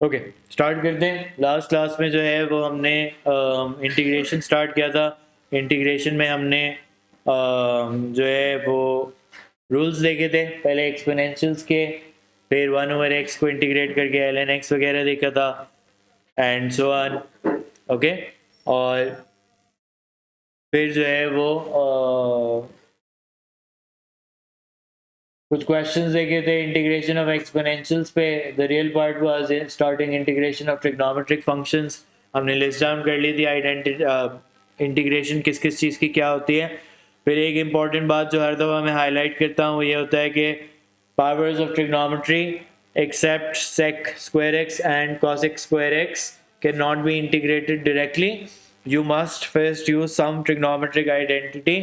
Okay start करते हैं। Last class में जो है वो हमने इंटीग्रेशन स्टार्ट किया था। इंटीग्रेशन में हमने जो है वो रूल्स देखे थे, पहले एक्सपोनेंशियल्स के, फिर 1/x को इंटीग्रेट करके ln x वगैरह देखा था एंड सो ऑन। ओके, और फिर जो है वो कुछ क्वेश्चंस देखे थे इंटीग्रेशन ऑफ एक्सपोनेंशियल्स पे। The real part was starting integration of trigonometric functions. हमने लिस्ट डाउन कर ली थी आइडेंटिटी इंटीग्रेशन किस किस चीज़ की क्या होती है। फिर एक इम्पॉर्टेंट बात जो हर दफ़ा मैं हाईलाइट करता हूँ वो ये होता है कि powers of trigonometry except sec square x and cos x square x cannot be integrated directly. You must first use some trigonometric identity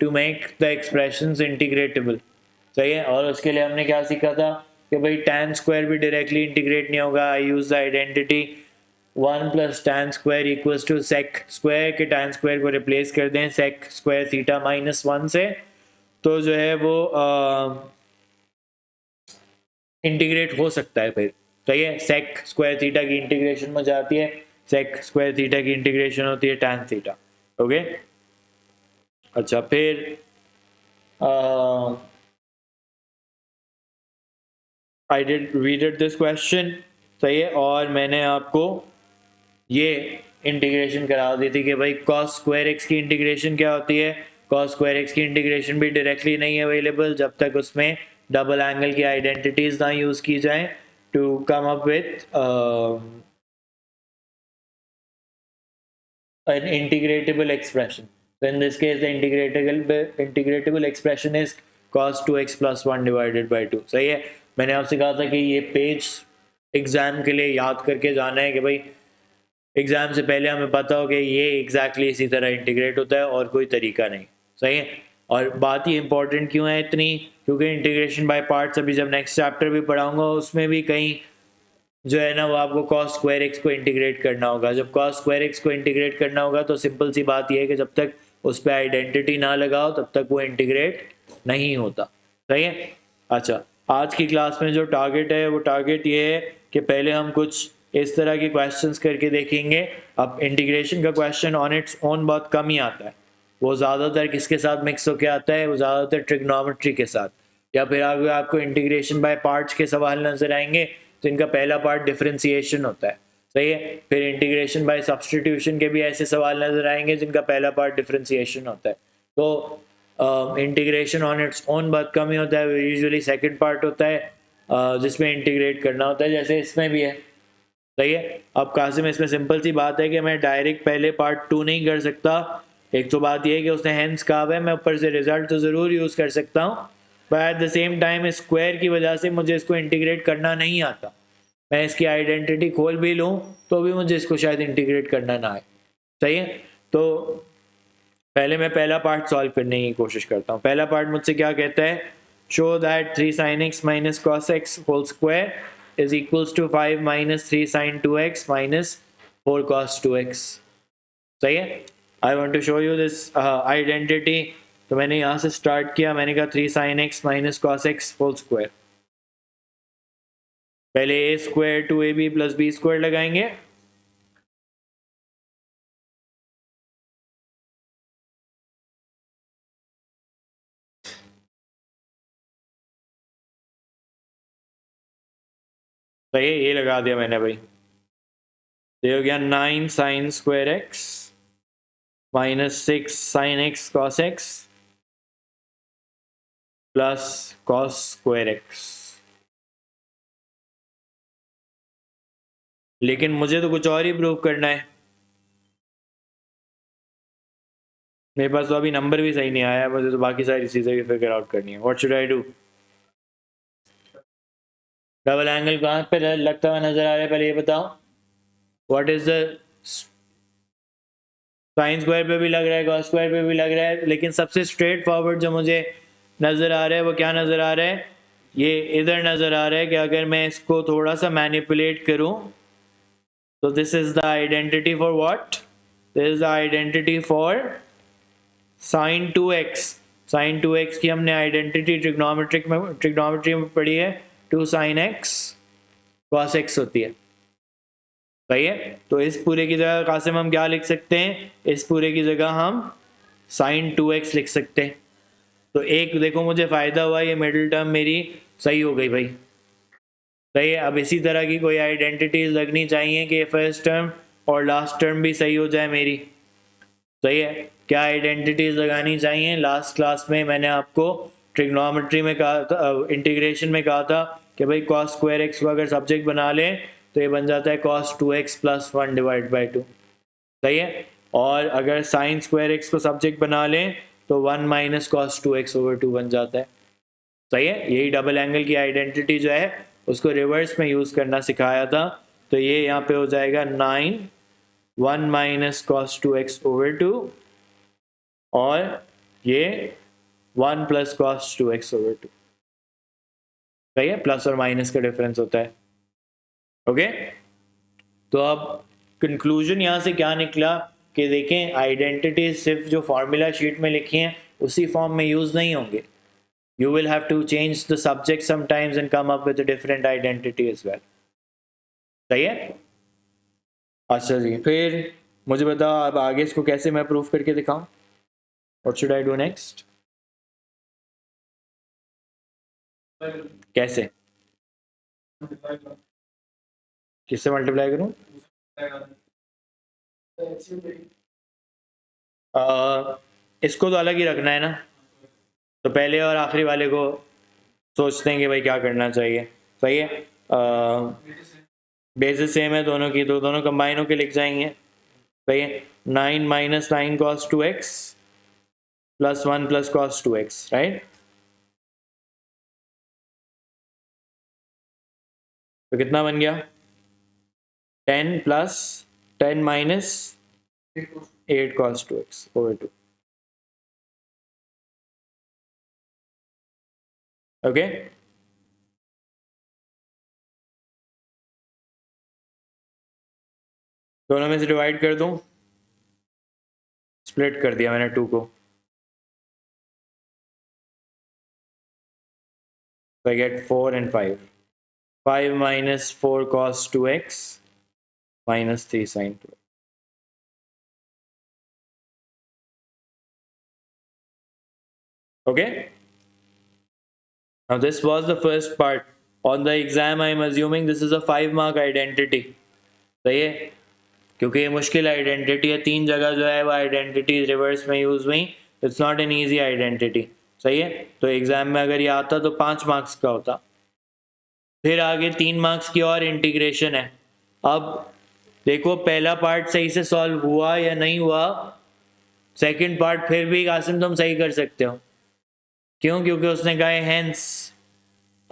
to make the expressions integratable. सही है। और उसके लिए हमने क्या सीखा था कि भाई tan स्क्वायर भी डायरेक्टली इंटीग्रेट नहीं होगा। I use the identity 1 + tan square equals to sec square के tan स्क्वायर को रिप्लेस कर दें sec स्क्वायर थीटा -1 से, तो जो है वो इंटीग्रेट हो सकता है फिर। सही है। sec स्क्वायर थीटा की इंटीग्रेशन में जाती है, sec स्क्वायर थीटा की इंटीग्रेशन होती है tan थीटा। ओके, अच्छा फिर I did read this question. सही है। और मैंने आपको ये इंटीग्रेशन करा दी थी कि भाई cos स्क्वायर एक्स की इंटीग्रेशन क्या होती है। cos स्क्वायर एक्स की इंटीग्रेशन भी डायरेक्टली नहीं है अवेलेबल जब तक उसमें डबल एंगल की आइडेंटिटीज ना यूज की जाए to come up with an integratable expression. So in this case, the integratable expression is cos 2x + 1 divided by 2. सही है। मैंने आपसे कहा था कि ये पेज एग्जाम के लिए याद करके जाना है कि भाई एग्जाम से पहले हमें पता हो कि ये एग्जैक्टली इसी तरह इंटीग्रेट होता है और कोई तरीका नहीं। सही है। और बात ही इंपॉर्टेंट क्यों है इतनी, क्योंकि इंटीग्रेशन बाय पार्ट्स अभी जब नेक्स्ट चैप्टर भी पढ़ाऊंगा उसमें भी कहीं जो है ना वो आपको cos स्क्वायर एक्स को इंटीग्रेट करना होगा। जब cos स्क्वायर एक्स को इंटीग्रेट करना होगा तो सिंपल सी बात यह है कि जब तक उस पर आइडेंटिटी ना लगाओ तब तक वो इंटीग्रेट नहीं होता। सही है। अच्छा, आज की क्लास में जो टारगेट है वो टारगेट ये है कि पहले हम कुछ इस तरह के क्वेश्चंस करके देखेंगे। अब इंटीग्रेशन का क्वेश्चन ऑन इट्स ओन बहुत कम ही आता है। वो ज़्यादातर किसके साथ मिक्स होके आता है, वो ज़्यादातर ट्रिग्नोमेट्री के साथ, या फिर अगर आपको इंटीग्रेशन बाय पार्ट्स के सवाल नजर आएंगे तो इनका पहला पार्ट डिफरेंशिएशन होता है। सही है। फिर इंटीग्रेशन बाय सब्स्टिट्यूशन के भी ऐसे सवाल नजर आएंगे जिनका पहला पार्ट डिफरेंशिएशन होता है। तो इंटीग्रेशन ऑन इट्स ओन बहुत कम ही होता है। यूजुअली सेकंड पार्ट होता है जिसमें इंटीग्रेट करना होता है, जैसे इसमें भी है। सही है। अब कासिम इसमें सिंपल सी बात है कि मैं डायरेक्ट पहले पार्ट 2 नहीं कर सकता। एक तो बात यह है कि उसने हैंस कहा हुआ है, मैं ऊपर से रिजल्ट तो ज़रूर यूज़ कर सकता हूँ, but at the same time square की वजह से मुझे इसको इंटीग्रेट करना नहीं आता। मैं इसकी आइडेंटिटी खोल भी लूँ तो भी मुझे इसको शायद इंटीग्रेट करना ना आए। सही है। तो पहले मैं पहला पार्ट सॉल्व करने की कोशिश करता हूँ। पहला पार्ट मुझसे क्या कहता है, show that 3 sin x - cos x whole square is equals to 5 - 3 sin 2x - 4 cos 2x। सही है। I want to show you this identity. तो मैंने यहाँ से स्टार्ट किया, मैंने कहा 3 sin x - cos x whole square. पहले a square 2ab + b square लगाएंगे। सही है, ये लगा दिया मैंने भाई। ये हो गया 9 sin square x -6 sin x cos x plus cos square x। लेकिन मुझे तो कुछ और ही प्रूव करना है। मेरे पास तो अभी नंबर भी सही नहीं आया, मुझे तो बाकी सारी चीज़ें भी फिगर आउट करनी है। What should I do. Double angle कहाँ पे लगता हुआ नजर आ रहा है, पहले ये बताओ। What is the sine square पे भी लग रहा है, कॉस स्क्वायर पे भी लग रहा है, लेकिन सबसे स्ट्रेट फॉरवर्ड जो मुझे नज़र आ रहा है वो क्या नज़र आ रहा है, ये इधर नज़र आ रहा है कि अगर मैं इसको थोड़ा सा मैनिपुलेट करूं तो this is the identity for what, this is the identity for sine 2x। Sine 2x की हमने आइडेंटिटी ट्रिग्नोमेट्री में पढ़ी है, 2 sin x cos x होती है। सही है। तो इस पूरे की जगह कासिम हम क्या लिख सकते हैं, इस पूरे की जगह हम साइन 2x लिख सकते हैं। तो एक देखो मुझे फ़ायदा हुआ, ये मिडिल टर्म मेरी सही हो गई भाई। सही है। अब इसी तरह की कोई आइडेंटिटीज लगनी चाहिए कि फर्स्ट टर्म और लास्ट टर्म भी सही हो जाए मेरी। सही है। क्या आइडेंटिटीज लगानी चाहिए, लास्ट क्लास में मैंने आपको ट्रिग्नोमेट्री में कहा था, इंटीग्रेशन में कहा था कि भाई कॉस स्क्वायर एक्स को अगर सब्जेक्ट बना लें तो ये बन जाता है cos 2x plus 1 divide by 2। सही है। और अगर साइन स्क्वायर एक्स को सब्जेक्ट बना लें तो 1 माइनस कॉस 2x ओवर 2 बन जाता है। सही है। यही डबल एंगल की आइडेंटिटी जो है उसको रिवर्स में यूज़ करना सिखाया था। तो ये यहाँ पे हो जाएगा 9 1 माइनस कॉस 2x ओवर 2 और ये 1 प्लस कॉस 2x ओवर 2। सही है। प्लस और माइनस का डिफरेंस होता है। ओके। तो अब कंक्लूजन यहाँ से क्या निकला कि देखें आइडेंटिटी सिर्फ जो फॉर्मूला शीट में लिखी हैं उसी फॉर्म में यूज़ नहीं होंगे। You will have to change the subject sometimes and come up with a different identity as well. सही है। अच्छा जी, फिर मुझे बताओ अब आगे इसको कैसे मैं प्रूफ करके दिखाऊं। What should I do next? कैसे, किससे मल्टीप्लाई करूं? इसको तो अलग ही रखना है ना, तो पहले और आखिरी वाले को सोचते हैं कि भाई क्या करना चाहिए। सही है। बेसिस सेम है दोनों की, तो दोनों कंबाइन होकर लिख जाएंगे। सही है। 9 minus 9 cos 2x plus 1 plus cos 2x, right. तो कितना बन गया, 10 plus 10 minus 8 cos 2x over 2। Okay. दोनों में से डिवाइड कर दूं, स्प्लिट कर दिया मैंने 2 को। So I get 4 and 5. 5 minus 4 cos 2x minus 3 sin 2x. Okay. Now this was the first part. On the exam I am assuming this is a 5 mark identity. सही है, क्योंकि ये मुश्किल आइडेंटिटी है, 3 जगह जो है वो आइडेंटिटी रिवर्स में यूज हुई। It's not an easy identity. सही है। तो एग्जाम में अगर ये आता तो 5 मार्क्स का होता। फिर आगे 3 मार्क्स की और इंटीग्रेशन है। अब देखो पहला पार्ट सही से सॉल्व हुआ या नहीं हुआ, सेकंड पार्ट फिर भी कासिम तुम सही कर सकते हो। क्यों? क्योंकि उसने कहा है हेंस।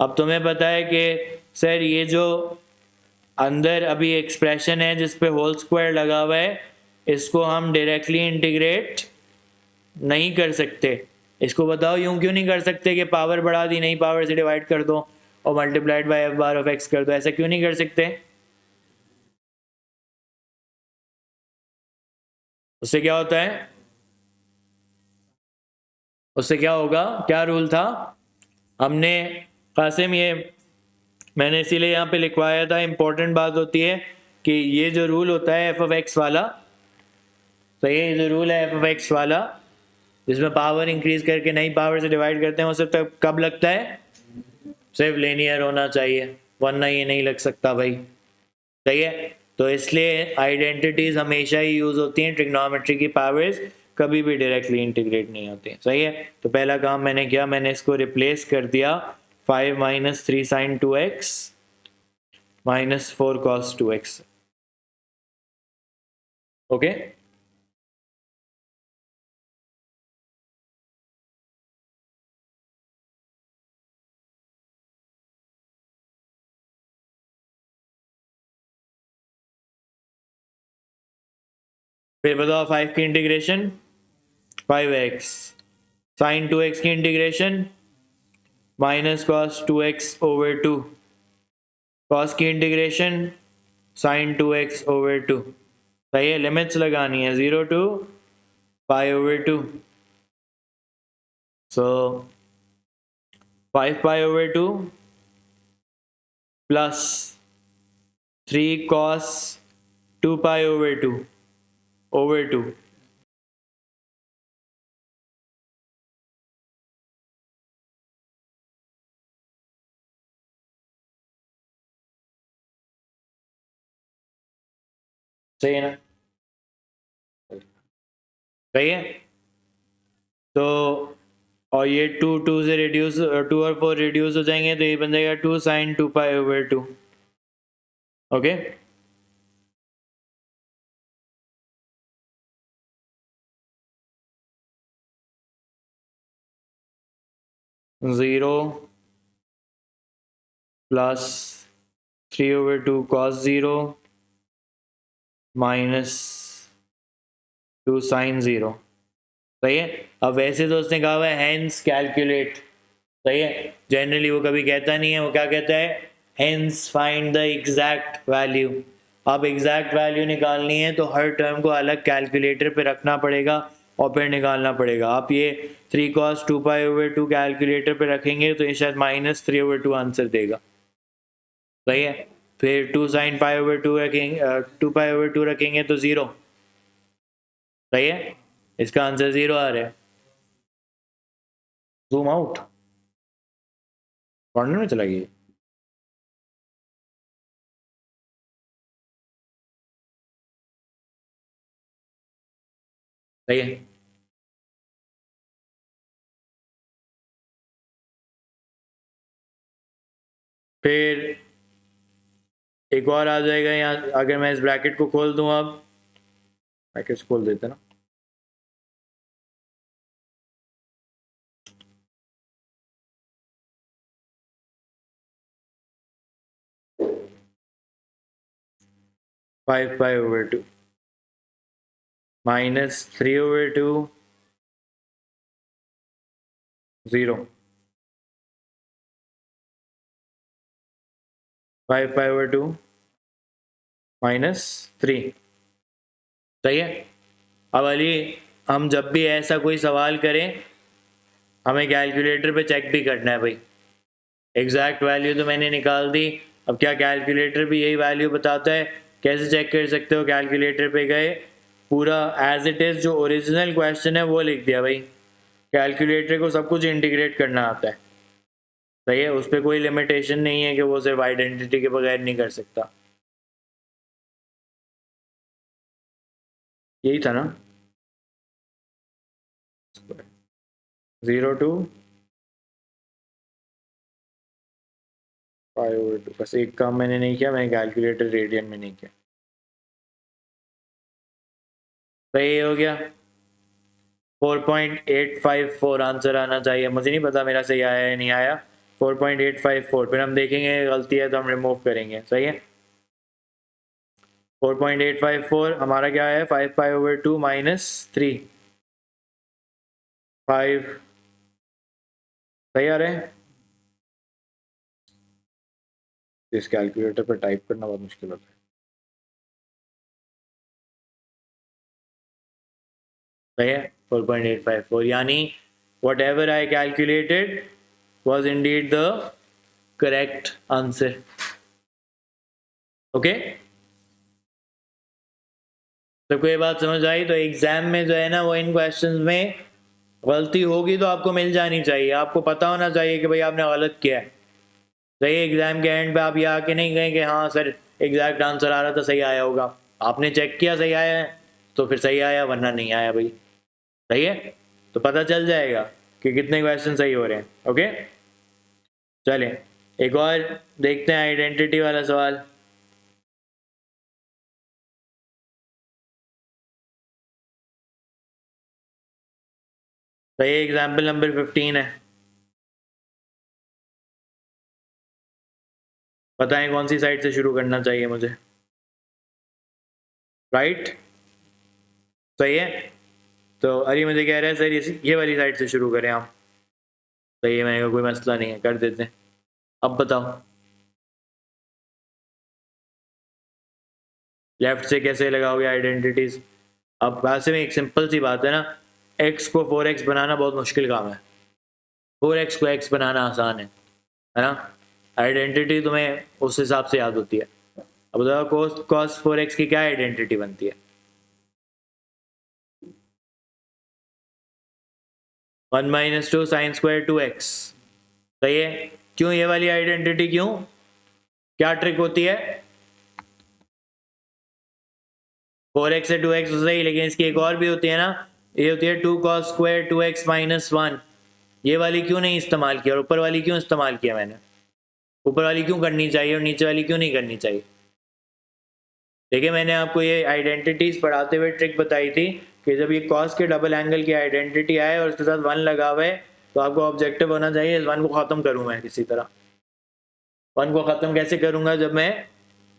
अब तुम्हें पता है कि सर ये जो अंदर अभी एक्सप्रेशन है जिस पे होल स्क्वायर लगा हुआ है इसको हम डायरेक्टली इंटीग्रेट नहीं कर सकते। इसको बताओ यूं क्यों नहीं कर सकते कि पावर बढ़ा दी, नहीं पावर से डिवाइड कर दो और multiplied by F bar of x कर दो, ऐसा क्यों नहीं कर सकते? उससे क्या होता है, उससे क्या होगा, क्या रूल था हमने कासिम, ये मैंने इसीलिए यहाँ पे लिखवाया था। इंपॉर्टेंट बात होती है कि ये जो रूल होता है एफ ऑफ एक्स वाला, तो ये जो रूल है एफ ऑफ एक्स वाला जिसमें पावर इंक्रीज करके नई पावर से डिवाइड करते हैं, वो सिर्फ तब कब लगता है, सिर्फ लीनियर होना चाहिए, वरना ये नहीं लग सकता भाई। सही है। तो इसलिए आइडेंटिटीज हमेशा ही यूज होती हैं, ट्रिग्नोमेट्री की पावर्स कभी भी डायरेक्टली इंटीग्रेट नहीं होती। सही है। तो पहला काम मैंने किया, मैंने इसको रिप्लेस कर दिया 5 minus 3 sine 2x minus 4 cos 2x। Okay. फिर बताओ 5 की इंटीग्रेशन 5x, साइन 2x की integration minus cos 2x over 2, cos की इंटीग्रेशन साइन 2x ओवर 2। सही है। लिमिट्स लगानी है 0 to pi over 2। So 5 pi over 2 plus 3 cos 2 pi over 2 over 2। सही है ना? सही है। तो और ये 2 से रिड्यूस, 2 और 4 रिड्यूस हो जाएंगे, तो ये बन जाएगा 2 sine 2 pi over 2। Okay, zero plus 3 over 2 cos 0 minus 2 sine 0। सही है। अब वैसे तो उसने कहा हुआ है हैंस कैलकुलेट, सही है, जनरली वो कभी कहता नहीं है, वो क्या कहता है, hence find the exact value. अब एग्जैक्ट वैल्यू निकालनी है तो हर टर्म को अलग कैलकुलेटर पे रखना पड़ेगा और फिर निकालना पड़ेगा। आप ये 3 cos 2 पाई ओवर 2 कैलकुलेटर पे रखेंगे तो ये शायद -3 ओवर 2 आंसर देगा। सही है। फिर 2 साइन पाई ओवर 2 रखेंगे, 2 पाई ओवर 2 रखेंगे तो 0। सही है, इसका आंसर 0 आ रहा है। जूम आउट, कॉर्नर में चला गया। सही है। फिर एक और आ जाएगा यहाँ, अगर मैं इस ब्रैकेट को खोल दूं, अब ब्रैकेट खोल देते ना, five pi over 2 -3 over 2 0, 5 pi over 2 -3। सही है। अब अली, हम जब भी ऐसा कोई सवाल करें हमें कैलकुलेटर पे चेक भी करना है भाई। एग्जैक्ट वैल्यू तो मैंने निकाल दी, अब क्या कैलकुलेटर भी यही वैल्यू बताता है? कैसे चेक कर सकते हो? कैलकुलेटर पे गए, पूरा एज इट इज़ जो ओरिजिनल क्वेश्चन है वो लिख दिया भाई। कैलकुलेटर को सब कुछ इंटीग्रेट करना आता है। सही है, उस पर कोई लिमिटेशन नहीं है कि वो सिर्फ आइडेंटिटी के बगैर नहीं कर सकता। यही था ना, 0 to π/2। बस एक काम मैंने नहीं किया, मैंने कैलकुलेटर रेडियन में नहीं किया। सही हो गया। 4.854 आंसर आना चाहिए, मुझे नहीं पता मेरा सही आया या नहीं आया। 4.854, फिर हम देखेंगे गलती है तो हम रिमूव करेंगे। सही है। 4.854 हमारा क्या है, 5 पाई ओवर 2 -3, 5। सही आ रहा है। इस कैलकुलेटर पर टाइप करना बहुत मुश्किल होता है। सही है। 4.854 यानी what ever I calculated was Indeed the correct answer. Okay, सबको ये बात समझ आई? तो एग्जाम में जो है ना, वो इन क्वेश्चंस में गलती होगी तो आपको मिल जानी चाहिए, आपको पता होना चाहिए कि भाई आपने गलत किया है। सही, एग्जाम के एंड पे आप ये आके नहीं कहें कि हाँ सर एग्जैक्ट आंसर आ रहा था, सही आया होगा। आपने चेक किया सही आया है तो फिर सही आया, वरना नहीं आया भाई। सही है, तो पता चल जाएगा कि कितने क्वेश्चन सही हो रहे हैं। ओके, चलें एक और देखते हैं, आइडेंटिटी वाला सवाल। सही, एग्जाम्पल नंबर 15 है। बताएं कौन सी साइड से शुरू करना चाहिए मुझे? राइट, सही है। तो अरे मुझे कह रहा है सर ये वाली साइड से शुरू करें आप। सही है, मैंने कहा कोई मसला नहीं है, कर देते हैं। अब बताओ लेफ्ट से कैसे लगाओगे आइडेंटिटीज? अब वैसे में एक सिंपल सी बात है ना, x को 4x बनाना बहुत मुश्किल काम है, 4x को x बनाना आसान है ना? आइडेंटिटी तुम्हें उस हिसाब से याद होती है। अब बताओ cos 4x की क्या आइडेंटिटी बनती है? 1 minus two sine square 2x। सही है। क्यों ये वाली आइडेंटिटी, क्यों, क्या ट्रिक होती है? 4x से 2x तो सही, लेकिन इसकी एक और भी होती है ना, ये होती है 2 cos स्क्वायर 2x माइनस 1। ये वाली क्यों नहीं इस्तेमाल किया और ऊपर वाली क्यों इस्तेमाल किया मैंने? ऊपर वाली क्यों करनी चाहिए और नीचे वाली क्यों नहीं करनी चाहिए? देखिए मैंने आपको ये आइडेंटिटीज पढ़ाते हुए ट्रिक बताई थी कि जब ये कॉस के डबल एंगल की आइडेंटिटी आए और उसके साथ 1 लगा हुआ है तो आपको ऑब्जेक्टिव होना चाहिए इस 1 को खत्म करूं मैं किसी तरह। 1 को खत्म कैसे करूंगा? जब मैं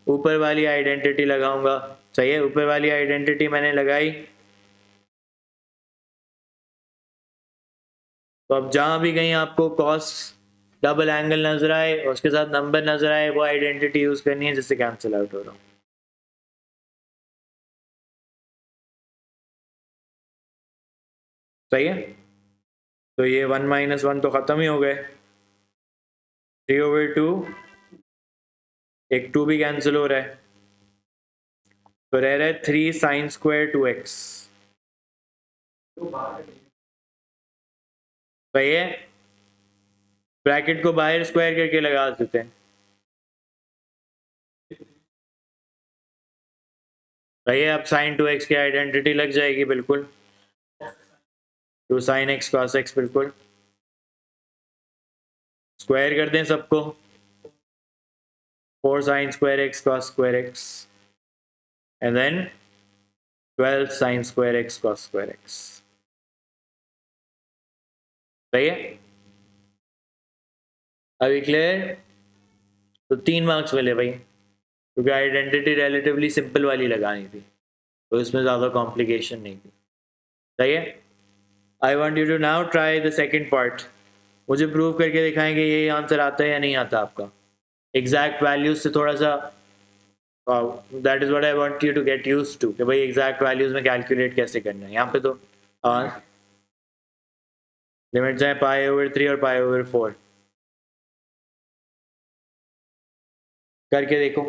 ऊपर वाली आइडेंटिटी लगाऊंगा। सही है, ऊपर वाली आइडेंटिटी मैंने लगाई, तो अब जहां भी कहीं आपको कॉस डबल एंगल नजर आए और उसके साथ नंबर नजर आए वो आइडेंटिटी यूज करनी है जिससे कैंसिल आउट हो रहा हूँ। सही है, तो ये 1 माइनस 1 तो खत्म ही हो गए, 3/2, एक 2 भी कैंसिल हो रहा है, तो रह रहा है 3 साइन स्क्वायर 2x। सही है, ब्रैकेट को बाहर स्क्वायर करके लगा देते हैं। सही है, अब साइन 2x की आइडेंटिटी लग जाएगी बिल्कुल, 2 साइन x cos x, बिल्कुल स्क्वायर कर दें सबको, 4 sine square x cos square x and then 12 sine square x cos square x। सही है, अभी क्लियर? तो 3 मार्क्स मिले भाई, क्योंकि आइडेंटिटी रिलेटिवली सिंपल वाली लगानी थी तो इसमें ज़्यादा कॉम्प्लिकेशन नहीं थी। सही है, I want you to now try the second part. मुझे प्रूव करके दिखाएंगे ये आंसर आता है या नहीं आता आपका, एग्जैक्ट वैल्यूज से थोड़ा सा। That is what I want you to get used to कि भाई एग्जैक्ट वैल्यूज में कैलकुलेट कैसे करना है। यहाँ पे तो लिमिट्स हैं π/3 और π/4। करके देखो।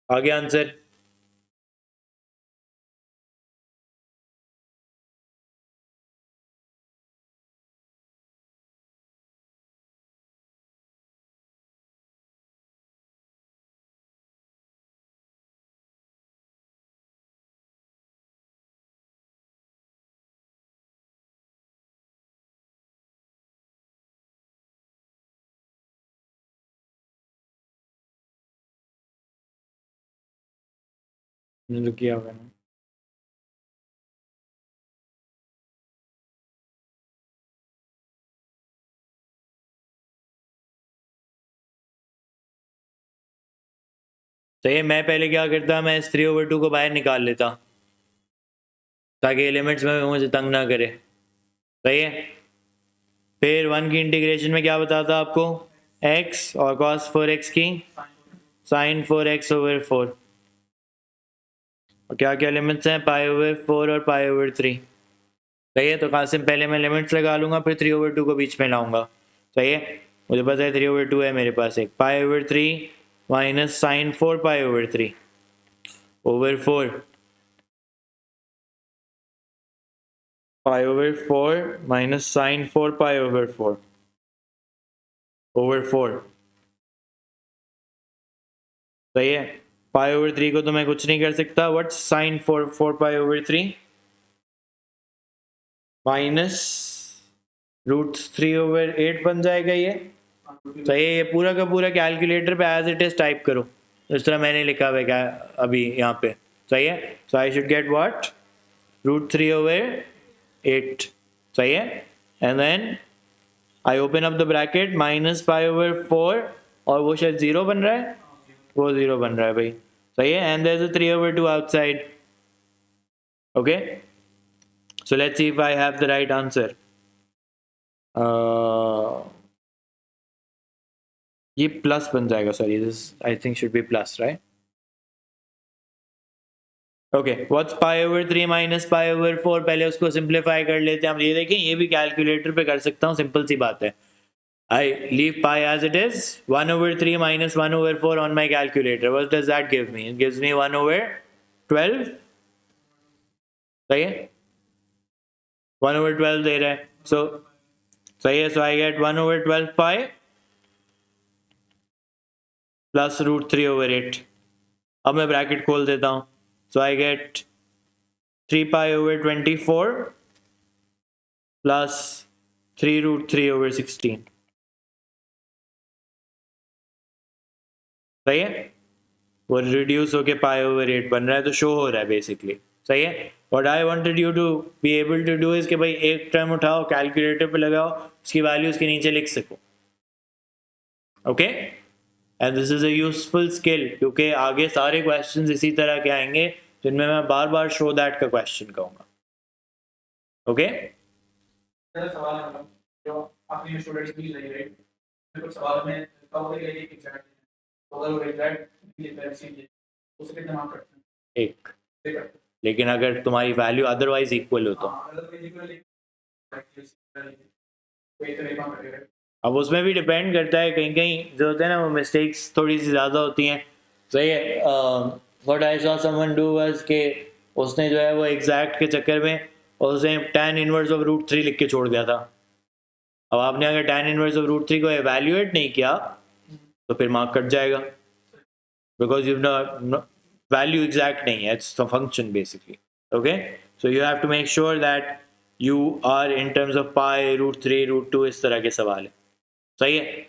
आगे आंसर। जो किया मैंने तो ये मैं पहले क्या करता, मैं इस 3/2 को बाहर निकाल लेता ताकि एलिमेंट्स में मुझे तंग ना करे। सही है। फिर 1 की इंटीग्रेशन में क्या बताता आपको, x और cos 4x की sin 4x/4, और क्या क्या लिमिट्स हैं, π/4 और π/3। सही है। तो कासिम पहले मैं लिमिट्स लगा लूंगा, फिर 3/2 को बीच में लाऊंगा। सही है। मुझे पता है 3/2 है मेरे पास, एक π/3 minus sin 4 π/3 over 4 π/4 minus sin 4 π/4 over 4। सही है। π/3 को तो मैं कुछ नहीं कर सकता, व्हाट sin 4 π/3 माइनस √3/8 बन जाएगा ये। सही है। ये पूरा का पूरा कैलकुलेटर पे एज इट इज टाइप करो, इस तरह मैंने लिखा हुआ है क्या अभी यहाँ पे। सही है। So I should get what, √3/8। सही है। And then I open up the bracket, minus π/4, और वो शायद 0 बन रहा है, वो 0 बन रहा है भाई। सही है। And there is a 3/2 outside. Okay, so let's see if I have the right answer. ये प्लस बन जाएगा, sorry this I think should be plus, right. Okay, what's π/3 minus π/4, पहले उसको सिंप्लीफाई कर लेते हैं हम। ये देखें, ये भी कैलकुलेटर पे कर सकता हूँ, सिंपल सी बात है। I leave pi as it is, 1/3 minus 1/4 on my calculator. What does that give me? It gives me 1/12। सही है। 1/12 दे रहा है, सो सही है। So I get 1/12 pi plus √3/8। अब मैं ब्रैकेट खोल देता हूँ, सो आई गेट 3π/24 प्लस 3√3/16। सही है। वो रिड्यूस होके π/8 बन रहा है, तो शो हो रहा है बेसिकली। सही है। What I wanted you to be able to do is कि भाई एक टर्म उठाओ, कैलकुलेटर पे लगाओ, उसकी वैल्यू उसके नीचे लिख सको। Okay, and this is a useful skill, क्योंकि आगे सारे क्वेश्चंस इसी तरह के आएंगे जिनमें मैं बार बार शो दैट का क्वेश्चन कहूंगा। ओके, सवाल है जो आपने स्टूडेंट्स की नहीं राइट, कुछ सवाल में कहोगे कि एग्जैक्ट अगर वो एग्जैक्ट ये उसके कितने मार्क करते हैं? एक। लेकिन अगर तुम्हारी वैल्यू अदरवाइज इक्वल हो तो अब उसमें भी डिपेंड करता है, कहीं कहीं जो होता है ना वो मिस्टेक्स थोड़ी सी ज़्यादा होती हैं। सही है। What I saw someone do was के उसने जो है वो एग्जैक्ट के चक्कर में उसने tan इनवर्स ऑफ √3 लिख के छोड़ दिया था। अब आपने अगर tan इनवर्स ऑफ √3 को एवेल्यूएट नहीं किया तो फिर मार्क कट जाएगा, बिकॉज यू वैल्यू एग्जैक्ट नहीं है, it's the function basically. Okay, so you have to make sure that you are in terms of pi, √3, √2, इस तरह के सवाल है। सही है।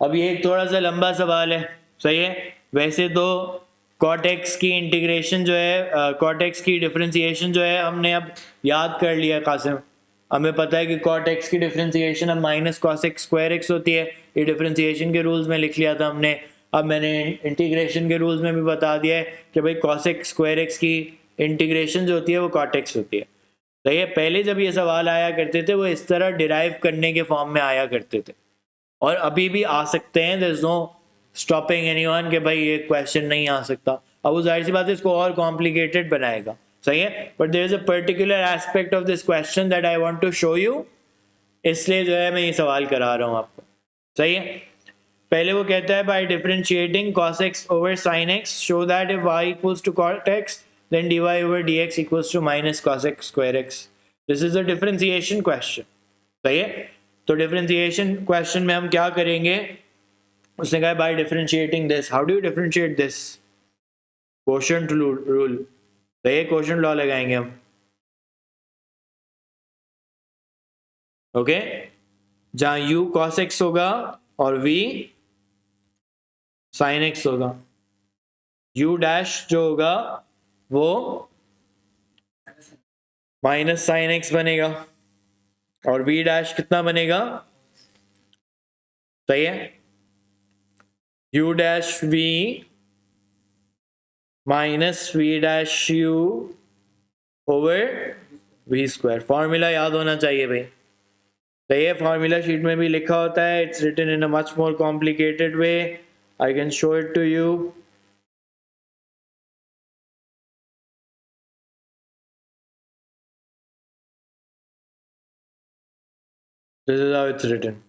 अब ये एक थोड़ा सा लंबा सवाल है। सही है। वैसे तो cot x की इंटीग्रेशन जो है, cot x की डिफरेंशिएशन जो है हमने अब याद कर लिया कासिम। हमें पता है कि cot x की डिफरेंशिएशन अब minus cos x square x होती है। ये डिफरेंशिएशन के रूल्स में लिख लिया था हमने। अब मैंने इंटीग्रेशन के रूल्स में भी बता दिया है कि भाई cos x स्क्वायर x की इंटीग्रेशन जो होती है वो cot x होती है। तो ये पहले जब ये सवाल आया करते थे वो इस तरह डिराइव करने के फॉर्म में आया करते थे, और अभी भी आ सकते हैं। There is no stopping anyone कि भाई ये क्वेश्चन नहीं आ सकता। अब वो जाहिर सी बात है इसको और कॉम्प्लिकेटेड बनाएगा। सही है। But there is a particular aspect of this question that I want to show you, इसलिए जो है मैं ये सवाल करा रहा हूँ आपको। सही है। पहले वो कहता है by differentiating cos x over sin x show that if y equals to cot x then dy over dx equals to minus cos x square x. This is a differentiation question. सही है। तो differentiation question में हम क्या करेंगे, उसने कहा by differentiating this. How do you differentiate this? Quotient rule. सही है, क्वोशिएंट लॉ लगाएंगे हम। ओके, जहां u cos x होगा और v sin x होगा। u डैश जो होगा वो माइनस साइन एक्स बनेगा और v डैश कितना बनेगा? सही है। u dash v minus v dash u over v square. Formula याद होना चाहिए भाई। तो ये फॉर्मूला शीट में भी लिखा होता है, it's written in a much more complicated way, I can show it to you. This is how it's written.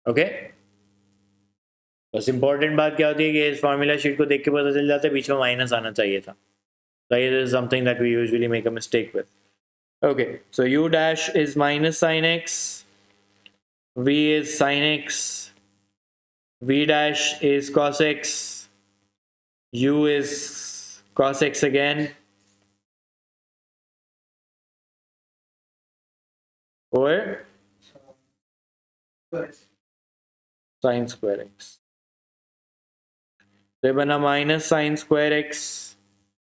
Okay, बस इंपॉर्टेंट बात क्या होती है कि इस फॉर्मूला शीट को देख के पता चल जाता है बीच में माइनस आना चाहिए था। So this is something that we usually make a mistake with. Okay, so u dash is minus sin x, v is sin x, v dash is cos x, u is cos x again, or sin square x. तो ये बना minus sin square x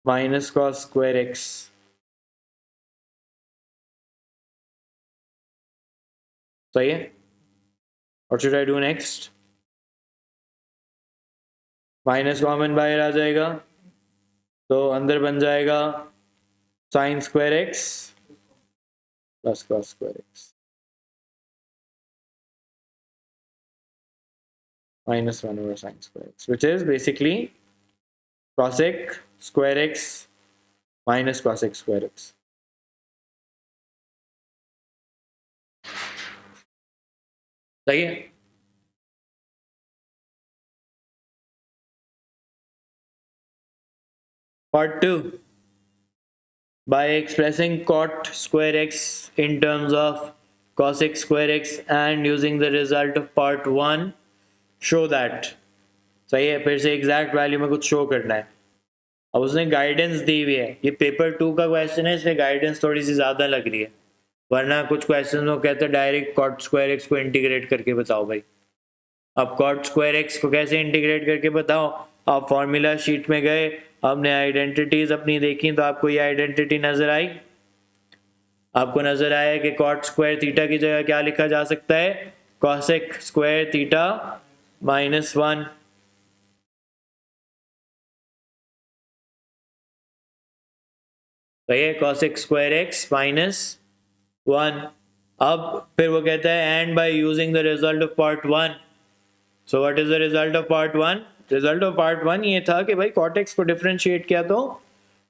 minus cos square x. सही है? What should I do next? Minus common बाहर आ जाएगा तो अंदर बन जाएगा sine square x plus cos square x minus 1 over sin square x, which is basically cosec square x minus cosec square x. सही है? Part 2. By expressing cot square x in terms of cosec square x and using the result of part 1, show that. सही है? फिर से exact value में कुछ show करना है। अब उसने गाइडेंस दी हुई है, ये पेपर 2 का क्वेश्चन है, इसलिए गाइडेंस थोड़ी सी ज़्यादा लग रही है, वरना कुछ क्वेश्चन में कहते हैं डायरेक्ट कॉट स्क्वायर एक्स को इंटीग्रेट करके बताओ भाई। अब कॉट स्क्वायर एक्स को कैसे इंटीग्रेट करके बताओ? आप फॉर्मूला शीट में गए, आपने आइडेंटिटीज अपनी देखी, तो आपको ये आइडेंटिटी नजर आई, आपको नजर आया कि कॉट स्क्वायर थीटा की जगह क्या लिखा जा सकता है? Cosec square theta minus 1। तो ये कॉसेक स्क्वायर एक्स माइनस 1। अब फिर वो कहता है and by using the result of part 1। So what is the result of part 1? Result of part 1 ये था कि भाई कॉट एक्स को डिफरेंशिएट किया तो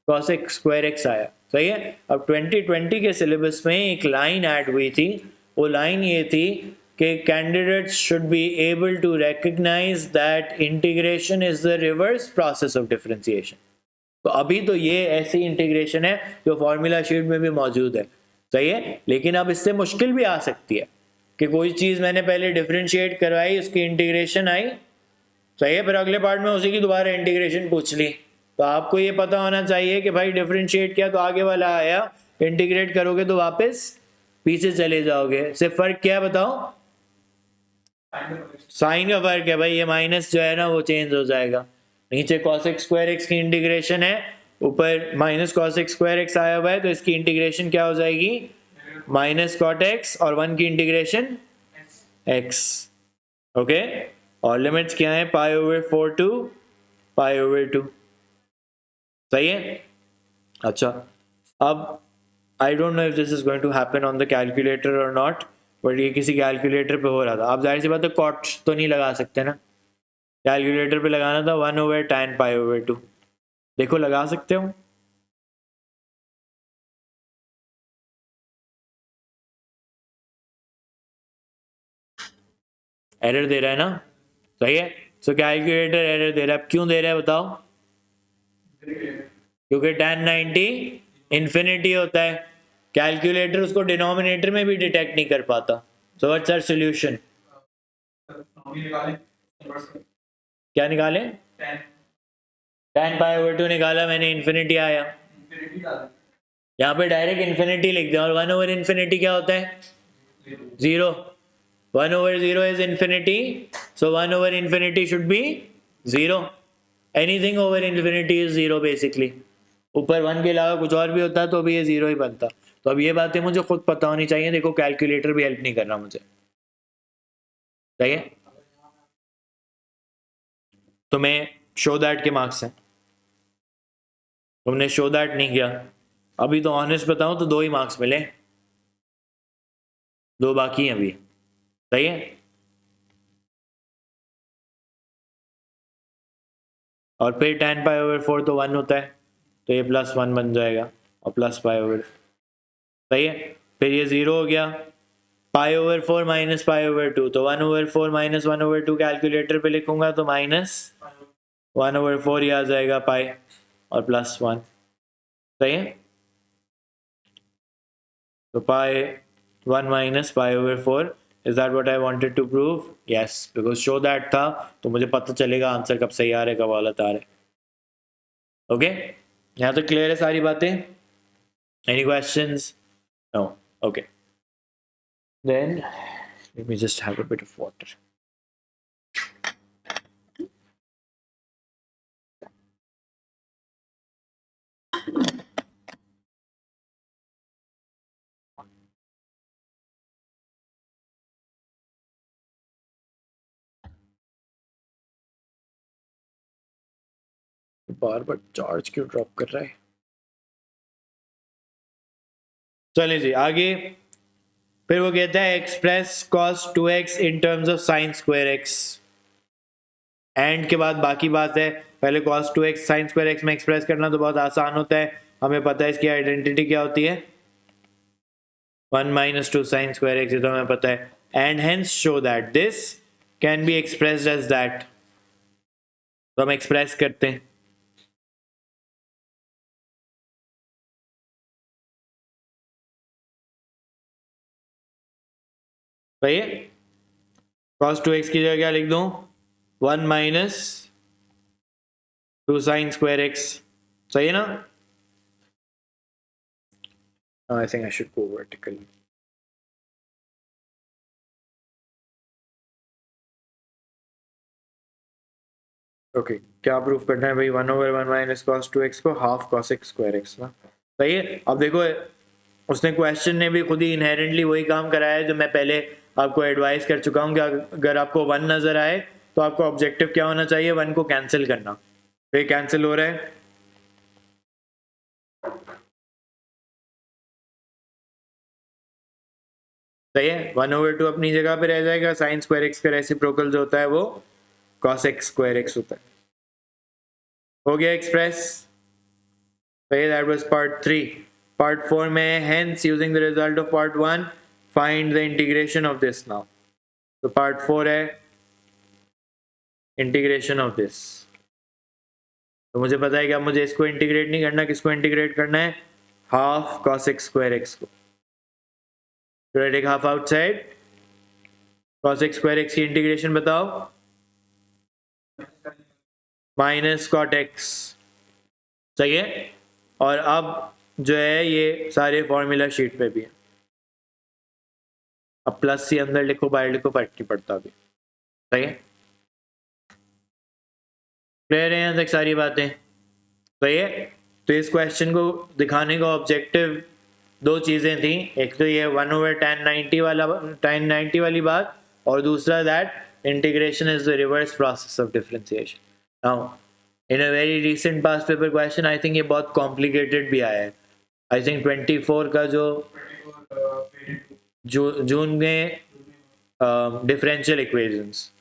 कॉसेक स्क्वायर एक्स आया। सही है? अब 2020 के सिलेबस में एक लाइन ऐड हुई थी, वो लाइन ये थी कि candidates should be able to recognise that integration is the reverse process of differentiation. तो अभी तो ये ऐसी इंटीग्रेशन है जो फॉर्मूला शीट में भी मौजूद है। सही है? लेकिन अब इससे मुश्किल भी आ सकती है कि कोई चीज़ मैंने पहले डिफरेंशिएट करवाई, उसकी इंटीग्रेशन आई, सही है, फिर अगले पार्ट में उसी की दोबारा इंटीग्रेशन पूछ ली, तो आपको ये पता होना चाहिए कि भाई डिफरेंशिएट किया तो आगे वाला आया, इंटीग्रेट करोगे तो वापस पीछे चले जाओगे। सिर्फ फर्क क्या है बताओ? साइन का फर्क है भाई, ये माइनस जो है ना वो चेंज हो जाएगा। नीचे cosec स्क्वायर एक्स की इंटीग्रेशन है, ऊपर माइनस cosec स्क्वायर एक्स आया हुआ है, तो इसकी इंटीग्रेशन क्या हो जाएगी? माइनस cot x, और 1 की इंटीग्रेशन x। ओके, और लिमिट्स क्या है? Pi over 4 to pi over 2। सही है? अच्छा, अब I don't know if this is going to happen on the calculator और नॉट, बट ये किसी कैलकुलेटर पे हो रहा था। आप जाहिर सी बात है कॉट तो नहीं लगा सकते ना, कैलकुलेटर पे लगाना था 1 ओवर tan पाई ओवर 2। देखो लगा सकते हो? एरर दे रहा है ना? सही है? सो कैलकुलेटर एरर दे रहा है। क्यों दे रहा है बताओ? क्योंकि tan 90 इन्फिनिटी होता है, कैलकुलेटर उसको डिनोमिनेटर में भी डिटेक्ट नहीं कर पाता। So what's our solution? क्या निकाले? tan पाई ओवर 2 निकाला मैंने, इन्फिनिटी आया, यहाँ पे डायरेक्ट इन्फिनिटी लिख दिया। और 1 ओवर इन्फिनिटी क्या होता है? 0। 1 over 0 is infinity, so 1 over infinity should be 0. Anything over infinity is 0 basically. ऊपर 1 के अलावा कुछ और भी होता तो भी ये 0 ही बनता। तो अब ये बातें मुझे खुद पता होनी चाहिए। देखो कैलकुलेटर भी हेल्प नहीं कर रहा मुझे। सही है? तुम्हें शो दैट के मार्क्स हैं, तुमने शो दैट नहीं किया। अभी तो ऑनेस्ट बताऊं तो 2 ही मार्क्स मिले, 2 बाकी हैं अभी। सही है। और फिर 10 पाई/4 तो 1 होता है, तो ये +1 बन जाएगा और +पाई/4। सही है। फिर ये 0 हो गया। पाई/4 माइनस पाई/2, तो 1/4 माइनस 1/2 कैलकुलेटर पे लिखूंगा तो -1/4 ही आ जाएगा पाई और +1। सही है। तो पाई 1 माइनस पाई/4, is that what I wanted to prove? Yes, because show that था तो मुझे पता चलेगा आंसर कब सही आ रहा है कब गलत आ रहा है। ओके, यहाँ तो क्लियर है सारी बातें? Any questions? No. Okay, then let me just have a bit of water. बार बार चार्ज क्यों ड्रॉप कर रहा है? चलिए जी आगे। फिर वो कहता है express cos 2x in terms of sin square x। And के बाद बाकी बात है, पहले cos 2x sin square x में एक्सप्रेस करना तो बहुत आसान होता है, हमें पता है इसकी आइडेंटिटी क्या होती है, 1 - 2 sin square x, ये तो हमें पता है। And hence show that this can be expressed as that, तो हम एक्सप्रेस करते हैं। सही है। cos 2x की जगह क्या लिख दूं, 1 - 2 sin square x। सही है ना? I think I should go vertical. Okay, क्या प्रूफ करना है भाई? 1/1 माइनस cos 2x को half cos x square x ना। सही है। अब देखो उसने क्वेश्चन ने भी खुद ही इनहेरेंटली वही काम कराया है जो मैं पहले आपको एडवाइस कर चुका हूँ कि अगर आपको 1 नजर आए तो आपको ऑब्जेक्टिव क्या होना चाहिए, 1 को कैंसिल करना। तो ये कैंसिल हो रहा है। सही है। 1/2 अपनी जगह पे रह जाएगा, साइन स्क्वायर एक्स का रेसिप्रोकल जो होता है वो cos x स्क्वायर एक्स होता है। हो गया एक्सप्रेस। सही, दैट वाज पार्ट 3। पार्ट 4 में hence using the result of part 1 find the integration of this now। तो पार्ट 4 है इंटीग्रेशन ऑफ दिस। तो मुझे पता है कि अब मुझे इसको इंटीग्रेट नहीं करना, किसको इंटीग्रेट करना है, half cos x square x को। तो take half outside, cos x square x की इंटीग्रेशन बताओ, माइनस cot x। सही है। और अब जो है ये सारे फॉर्मूला शीट पे भी है, अब प्लस सी अंदर लिखो बाहर लिखो फर्क नहीं पड़ता अभी। सही है। क्लियर है यहाँ तक सारी बातें? सही है। तो इस क्वेश्चन को दिखाने का ऑब्जेक्टिव 2 चीजें थी, एक तो ये 1/tan90 वाली बात, और दूसरा that integration is the reverse process of differentiation. Now in a very recent past paper question I think ये बहुत कॉम्प्लिकेटेड भी आया है। आई थिंक 24 का जो जून में डिफरेंशियल इक्वेशंस,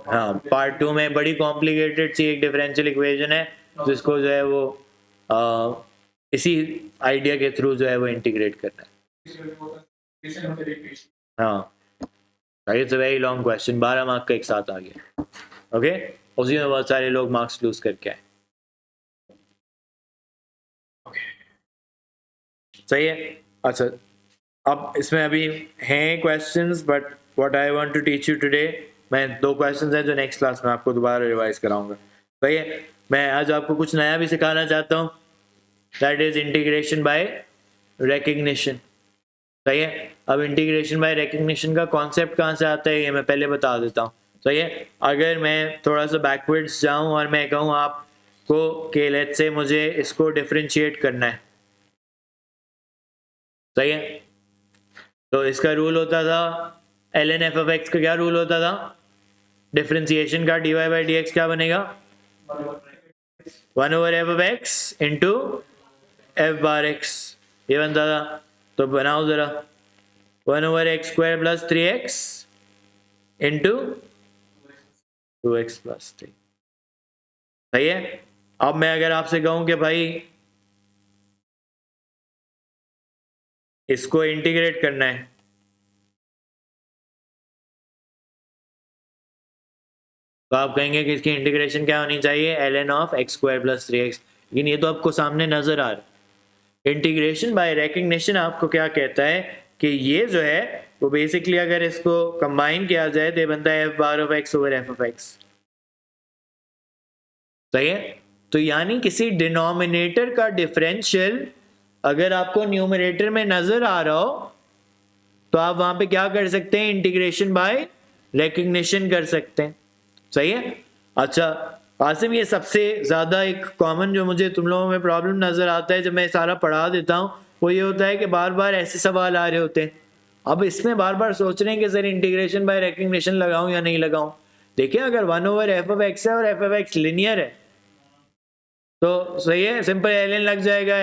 हाँ पार्ट 2 में बड़ी कॉम्प्लिकेटेड सी एक डिफरेंशियल इक्वेशन है जिसको जो है वो इसी आइडिया के थ्रू जो है वो इंटीग्रेट करना है। हाँ, it's a very long question, 12 mark का एक साथ आ गया। ओके, उसी में बहुत सारे लोग मार्क्स लूज करके आए। सही है। अच्छा, अब इसमें अभी हैं questions, but what I want to teach you today, मैं 2 क्वेश्चंस हैं जो नेक्स्ट क्लास में आपको दोबारा रिवाइज कराऊंगा। सही है। मैं आज आपको कुछ नया भी सिखाना चाहता हूँ, that is integration by recognition. सही है। अब इंटीग्रेशन बाय रिकग्निशन का कॉन्सेप्ट कहाँ से आता है ये मैं पहले बता देता हूँ। सही है। अगर मैं थोड़ा सा बैकवर्ड्स जाऊँ और मैं कहूँ आपको कि लेट्स से मुझे इसको डिफरेंशिएट करना है। सही है। तो इसका रूल होता था ln f of x का क्या रूल होता था, डिफरेंशिएशन का dy बाई dx क्या बनेगा? 1 over F of x into F bar x, ये बनता था। तो बनाओ जरा, 1 over x square plus 3x into 2x plus 3। सही है। अब मैं अगर आपसे कहूं कि भाई इसको इंटीग्रेट करना है, तो आप कहेंगे कि इसकी इंटीग्रेशन क्या होनी चाहिए? ln of x square plus 3x। लेकिन ये तो आपको सामने नजर आ रहा है। इंटीग्रेशन बाय रिकग्निशन आपको क्या कहता है कि ये जो है वो बेसिकली अगर इसको कंबाइन किया जाए तो ये बनता है F bar of x over F of x. सही है। तो यानी किसी डिनोमिनेटर का डिफरेंशियल अगर आपको न्यूमरेटर में नजर आ रहा हो तो आप वहां पे क्या कर सकते हैं? इंटीग्रेशन बाय रिकग्निशन कर सकते हैं। सही है। अच्छा आसिम, ये सबसे ज्यादा एक कॉमन जो मुझे तुम लोगों में प्रॉब्लम नजर आता है जब मैं सारा पढ़ा देता हूँ, वो ये होता है कि बार बार ऐसे सवाल आ रहे होते हैं। अब इसमें बार बार सोच रहे हैं कि सर इंटीग्रेशन बाय रिकग्निशन लगाऊं या नहीं लगाऊं। देखिए अगर 1 ओवर एफ ऑफ एक्स है और एफ ऑफ एक्स लिनियर है तो सही है, सिंपल ln लग जाएगा,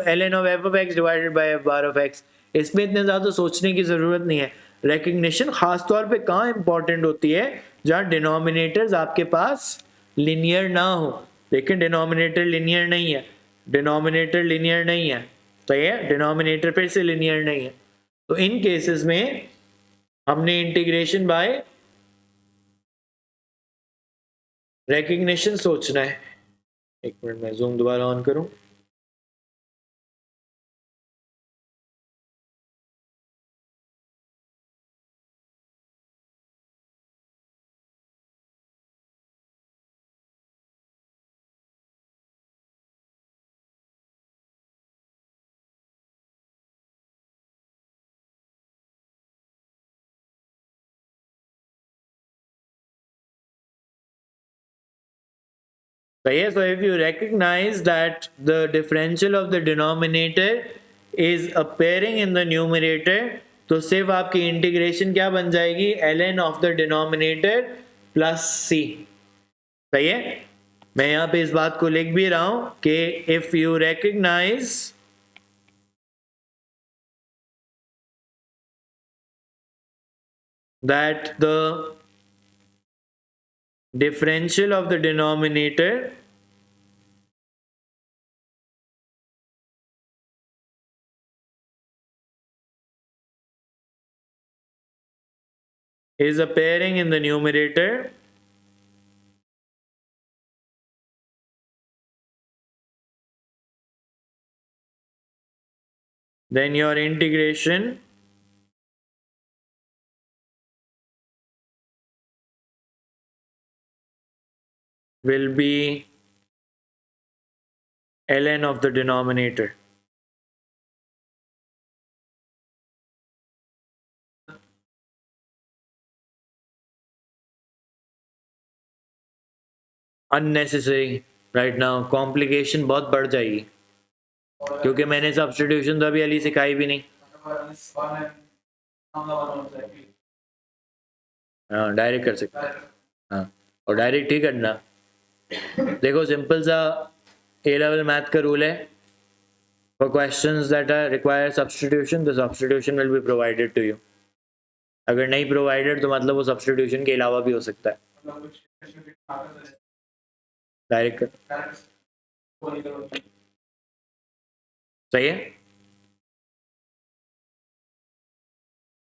ln of F of x divided by F bar of x. इसमें इतने ज्यादा सोचने की जरूरत नहीं है। रिकग्निशन खास तौर पे कहाँ इंपॉर्टेंट होती है? जहाँ डिनोमिनेटर्स आपके पास लिनियर ना हो। लेकिन डिनोमिनेटर लिनियर नहीं है, डिनोमिनेटर लिनियर नहीं है, तो ये डिनोमिनेटर फिर से लिनियर नहीं है। तो इन केसेस में हमने इंटीग्रेशन बाय रिकग्निशन सोचना है। एक मिनट में जूम दोबारा ऑन करूं। So if you recognize that the differential of the denominator is appearing in the numerator, तो सिर्फ आपकी इंटीग्रेशन क्या बन जाएगी? ln of the denominator plus c। सही है। मैं यहां पे इस बात को लिख भी रहा हूं कि if you recognize that the differential of the denominator is appearing in the numerator, then your integration will be ln of the denominator. Unnecessary right now, complication बहुत बढ़ जाएगी क्योंकि मैंने सब्स्टिट्यूशन तो अभी अली सिखाई भी नहीं। हाँ डायरेक्ट कर सकते हैं। हाँ और डायरेक्ट ही करना। देखो सिंपल सा ए लेवल मैथ का रूल है, for questions that are require substitution the substitution will be provided to you. अगर नहीं प्रोवाइडेड तो मतलब वो सब्स्टिट्यूशन के अलावा भी हो सकता है। डायरेक्ट कर। सही है।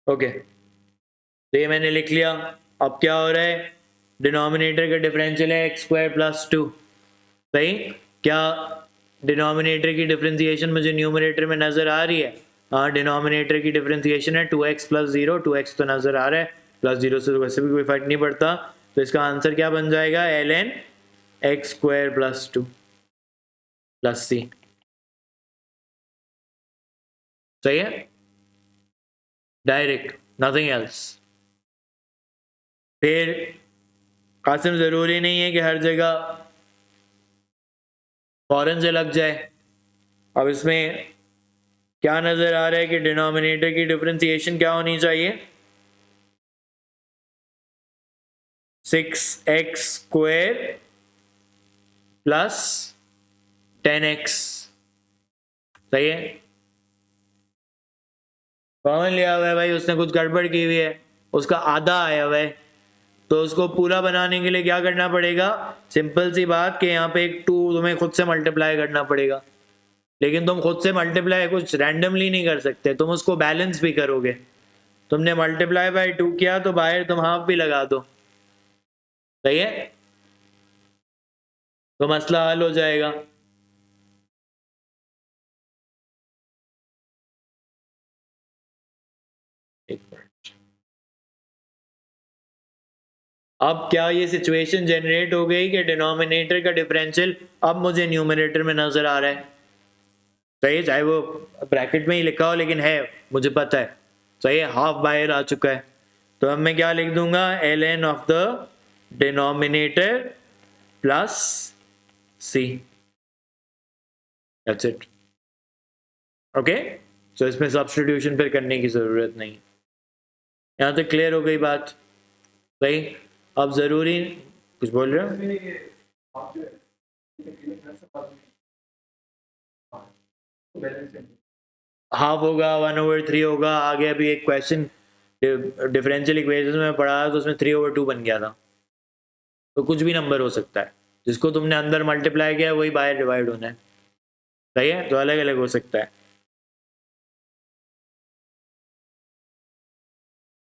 ओके तो ये मैंने लिख लिया। अब क्या हो रहा है? डिनोमिनेटर का डिफरेंशियल है एक्स स्क्वायर प्लस 2। सही। क्या डिनोमिनेटर की डिफरेंशिएशन मुझे न्यूमरेटर में नजर आ रही है? हाँ डिनोमिनेटर की डिफरेंशिएशन है 2x प्लस 0। 2x तो नजर आ रहा है, प्लस 0 से तो वैसे भी कोई फर्क नहीं पड़ता। तो इसका आंसर क्या बन जाएगा? ln x square plus 2 plus c। सही है। Direct, nothing else. फिर कासिम जरूरी नहीं है कि हर जगह फौरन से लग जाए। अब इसमें क्या नजर आ रहा है कि डिनोमिनेटर की डिफरेंशिएशन क्या होनी चाहिए? 6x square plus 10x। सही है, कॉमन लिया हुआ है भाई, उसने कुछ गड़बड़ की हुई है, उसका आधा आया हुआ है, तो उसको पूरा बनाने के लिए क्या करना पड़ेगा? सिंपल सी बात कि यहाँ पे एक 2 तुम्हें खुद से मल्टीप्लाई करना पड़ेगा, लेकिन तुम खुद से मल्टीप्लाई कुछ रैंडमली नहीं कर सकते, तुम उसको बैलेंस भी करोगे। तुमने मल्टीप्लाई बाय 2 किया तो बाहर तुम हाफ भी लगा दो। सही है, तो मसला हल हो जाएगा। एक मिनट, अब क्या ये सिचुएशन जनरेट हो गई कि डिनोमिनेटर का डिफरेंशियल अब मुझे न्यूमरेटर में नजर आ रहा है? सही है, चाहे वो ब्रैकेट में ही लिखा हो, लेकिन है, मुझे पता है। सही है, हाफ बाहर आ चुका है, तो अब मैं क्या लिख दूंगा? ln of the denominator plus c, that's it. Okay, so इसमें सब्स्टिट्यूशन फिर करने की जरूरत नहीं। यहां तक क्लियर हो गई बात? सही, अब जरूरी कुछ बोल रहे हो? हाफ होगा, 1/3 होगा, आगे अभी एक क्वेश्चन डिफरेंशियल इक्वेशन में पढ़ा तो उसमें 3/2 बन गया था। तो कुछ भी नंबर हो सकता है, जिसको तुमने अंदर मल्टीप्लाई किया वही बाहर डिवाइड होना है। सही है, तो अलग अलग हो सकता है।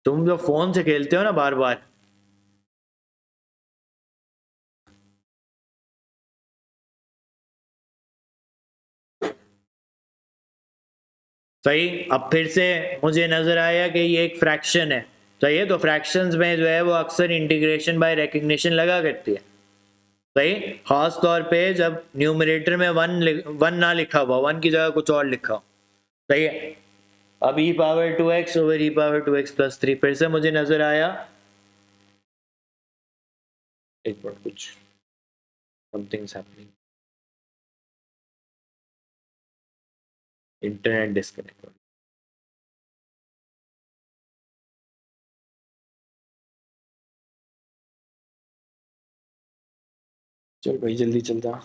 तुम जो फोन से खेलते हो ना बार बार, सही। अब फिर से मुझे नजर आया कि ये एक फ्रैक्शन है। सही है, तो फ्रैक्शंस में जो है वो अक्सर इंटीग्रेशन बाय रिकग्निशन लगा करती है। सही, खास तौर पे जब न्यूमरेटर में वन ना लिखा हुआ, वन की जगह कुछ और लिखा हो। सही है, अब e⁻² ओवर e⁻² + 3 फिर से मुझे नजर आया। एक मिनट, कुछ समथिंग्स हैपनिंग, इंटरनेट डिस्कनेक्ट। चल भाई जल्दी चलता।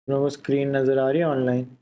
वो स्क्रीन नजर आ रही है ऑनलाइन?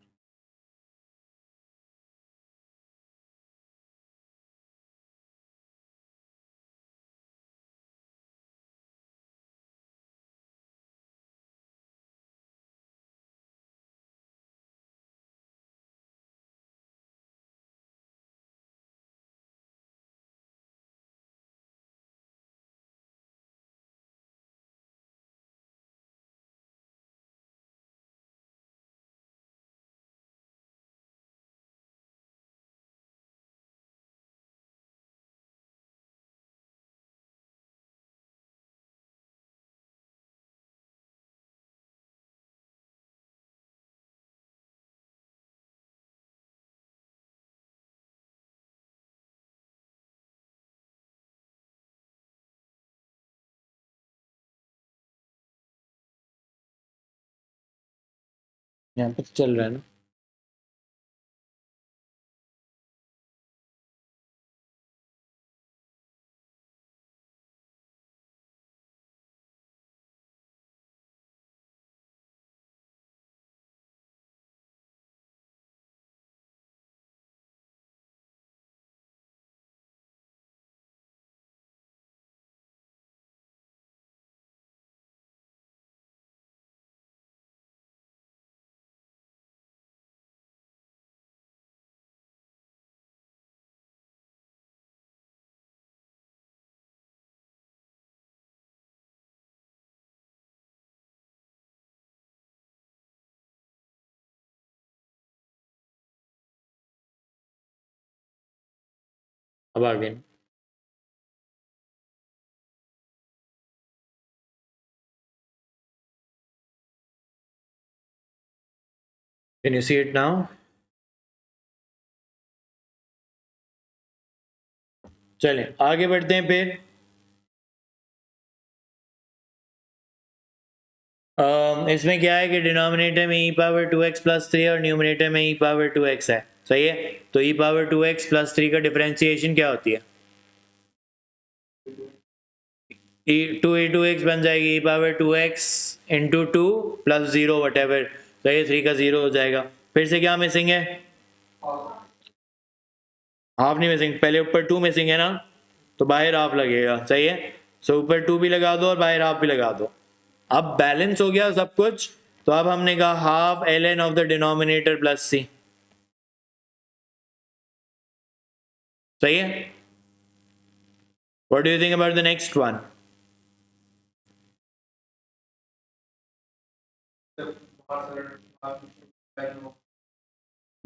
यहाँ पे तो चल रहा है ना? अब आगे can you see it now? चलें आगे बढ़ते हैं फिर। इसमें क्या है कि डिनोमिनेटर में ई पावर 2x प्लस 3 और न्यूमिनेटर में ई पावर 2x है, सही है। तो ई पावर 2x प्लस 3 का डिफरेंशिएशन क्या होती है? e2x बन जाएगी e power 2x into 2 plus 0 whatever, तो ये 3 का 0 हो जाएगा। फिर से क्या मिसिंग है? हाफ नहीं मिसिंग, पहले ऊपर 2 मिसिंग है ना, तो बाहर हाफ लगेगा, सही है। सो ऊपर 2 भी लगा दो और बाहर हाफ भी लगा दो। अब बैलेंस हो गया सब कुछ, तो अब हमने कहा half ln of the denominator plus c, सही है। What do you think about the next one?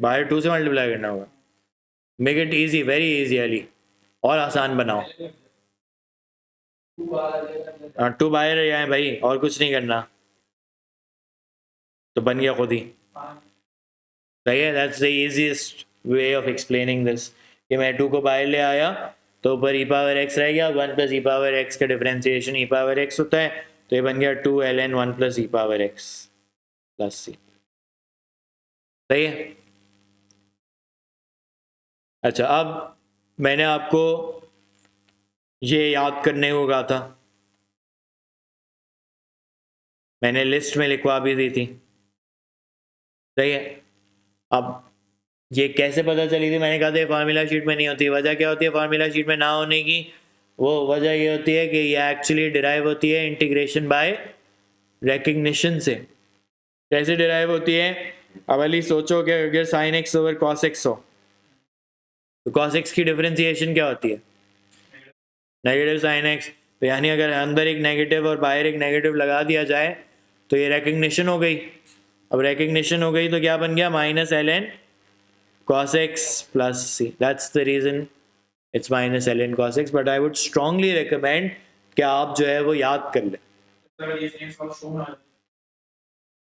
बाहर 2 से मल्टीप्लाई करना होगा। Make it easy, very easily, और आसान बनाओ। 2 बाहर आए भाई, और कुछ नहीं करना, तो बन गया खुद ही, सही है। That's the easiest way of explaining this, कि मैं 2 को बाहर ले आया तो ऊपर ई पावर एक्स रह गया, 1 प्लस ई पावर एक्स का डिफरेंशिएशन ई पावर एक्स होता है, तो ये बन गया 2 ln 1 प्लस ई पावर एक्स प्लस सी, सही है। अच्छा, अब मैंने आपको ये याद करने को कहा था, मैंने लिस्ट में लिखवा भी दी थी, सही है। अब ये कैसे पता चली थी? मैंने कहा था फार्मूला शीट में नहीं होती। वजह क्या होती है फार्मूला शीट में ना होने की? वो वजह ये होती है कि ये एक्चुअली डिराइव होती है इंटीग्रेशन बाय रिकग्निशन से। कैसे डिराइव होती है? अब अली सोचो कि अगर sine x over cos x हो, तो कॉस एक्स की डिफरेंशिएशन क्या होती है? Negative sine x. तो यानी अगर अंदर एक नेगेटिव और बाहर एक नेगेटिव लगा दिया जाए तो ये रिकग्निशन हो गई। अब रिकग्निशन हो गई तो क्या बन गया? Minus ln cos x plus c. That's the reason it's minus ln cos x. But I would strongly recommend कि आप जो है वो याद कर लें।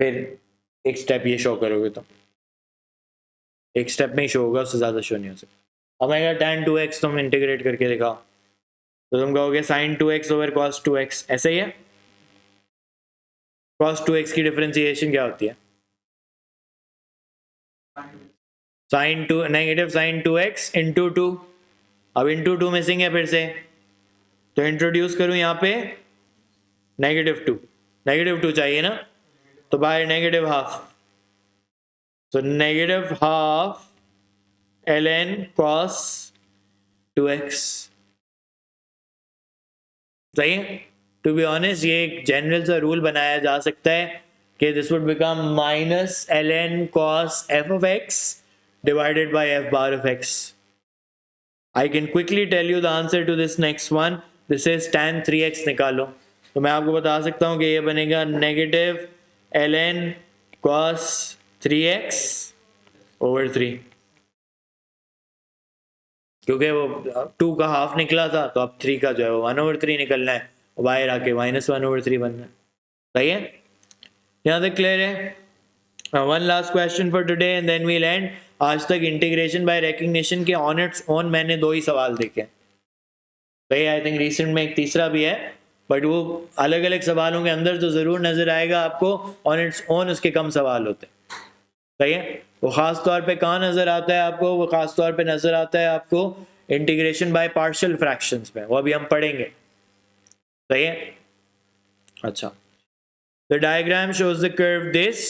फिर एक स्टेप ये शो करोगे तो एक स्टेप में ही शो होगा, उससे ज़्यादा शो नहीं हो सकता। अब मैं अगर tan 2x तुम इंटीग्रेट करके दिखाओ तो तुम कहोगे sin 2x over cos 2x, ऐसे ही है। cos 2x की डिफरेंशिएशन क्या होती है? Sine 2 negative sine 2x into 2। अब इंटू 2 मिसिंग है फिर से, तो इंट्रोड्यूस करूं यहाँ पे -2। -2 चाहिए ना, तो बाय -हाफ, तो -हाफ ln cos 2x, सही है। टू बी ऑनेस्ट ये एक जनरल सा रूल बनाया जा सकता है कि this would become minus ln cos f of x divided by f bar of x. I can quickly tell you the answer to this next one. This is tan 3x निकालो, तो मैं आपको बता सकता हूँ कि ये बनेगा negative ln cos 3x over 3, क्योंकि वो 2 का हाफ निकला था, तो अब 3 का जो है वो 1/3 निकलना है, बाहर आके -1/3 बनना है, सही है। यहाँ तक क्लियर है? One last question for today and then we'll end. आज तक इंटीग्रेशन बाय रिकग्निशन के ऑन इट्स ओन मैंने 2 ही सवाल देखे, सही। आई थिंक रिसेंट में एक तीसरा भी है, बट वो अलग अलग सवालों के अंदर तो ज़रूर नज़र आएगा आपको, ऑन इट्स ओन उसके कम सवाल होते हैं, सही है। वो ख़ास तौर पे कहाँ नज़र आता है आपको? वो ख़ास तौर पे नज़र आता है आपको इंटीग्रेशन बाय पार्शियल फ्रैक्शंस में, वो अभी हम पढ़ेंगे, सही है। अच्छा, the diagram shows the curve this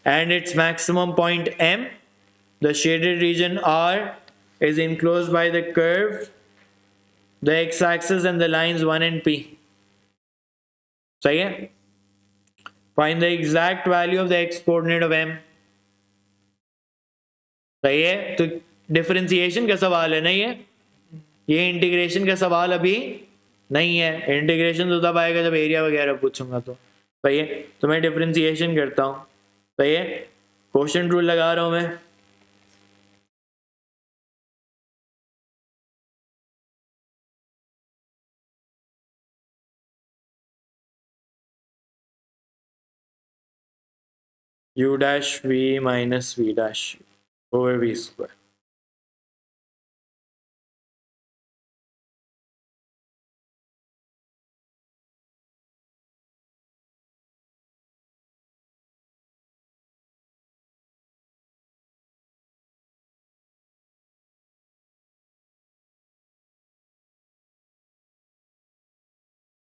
and its maximum point M. The shaded region R is enclosed by the curve, the x-axis and the lines 1 and P. सही है। Find the exact value of the x coordinate of M. सही है। तो differentiation का सवाल है ना ये इंटीग्रेशन का सवाल अभी नहीं है। इंटीग्रेशन तो तब आएगा जब एरिया वगैरह पूछूंगा, तो सही है। तो मैं डिफरेंशिएशन करता हूँ, सही है। क्वोशिएंट रूल लगा रहा हूँ मैं, u dash v minus v dash over v square.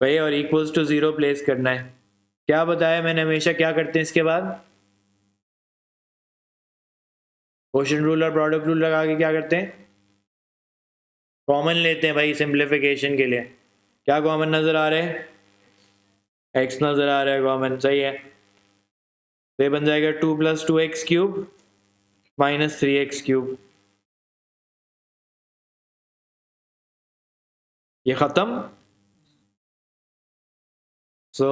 भाई और इक्वल्स टू 0 प्लेस करना है। क्या बताया मैंने, हमेशा क्या करते हैं इसके बाद, क्वोशिएंट रूल और प्रोडक्ट रूल लगा के क्या करते हैं, कॉमन लेते हैं भाई सिंप्लीफिकेशन के लिए। क्या कॉमन नजर आ रहा है, x नजर आ रहा है कॉमन, सही है। तो ये बन जाएगा 2 + 2x cube minus 3x cube, ये खत्म। सो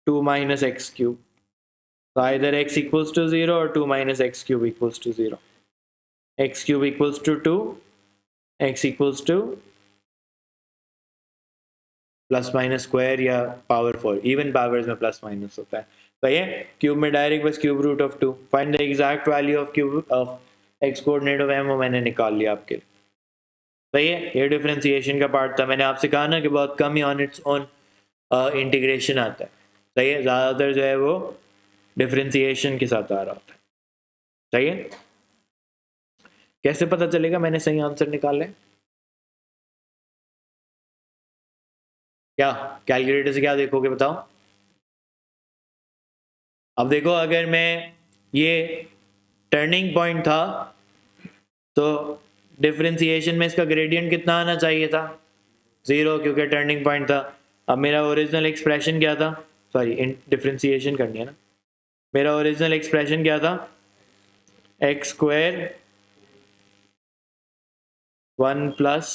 2 minus x cube, so either x equals to 0 or 2 minus x cube equals to 0. X cube equals to 2, x equals to plus minus square या पावर 4, इवन पावर्स में plus minus होता है। तो ये cube में direct बस cube root of 2, find the exact value of cube of x coordinate of m, वो मैंने निकाल लिया आपके लिए। तो ये डिफरेंशिएशन का पार्ट था। मैंने आपसे कहा ना कि बहुत कम ही ऑन इट्स ओन इंटीग्रेशन आता है, सही है, ज़्यादातर जो है वो डिफरेंशिएशन के साथ आ रहा होता है, सही है। कैसे पता चलेगा मैंने सही आंसर निकाला है, क्या कैलकुलेटर से क्या देखोगे बताओ। अब देखो, अगर मैं ये टर्निंग पॉइंट था तो डिफरेंशिएशन में इसका ग्रेडियंट कितना आना चाहिए था, 0, क्योंकि टर्निंग पॉइंट था। अब मेरा ओरिजिनल एक्सप्रेशन क्या था, सॉरी डिफरेंशिएशन करनी है ना, मेरा ओरिजिनल एक्सप्रेशन क्या था, x square 1 plus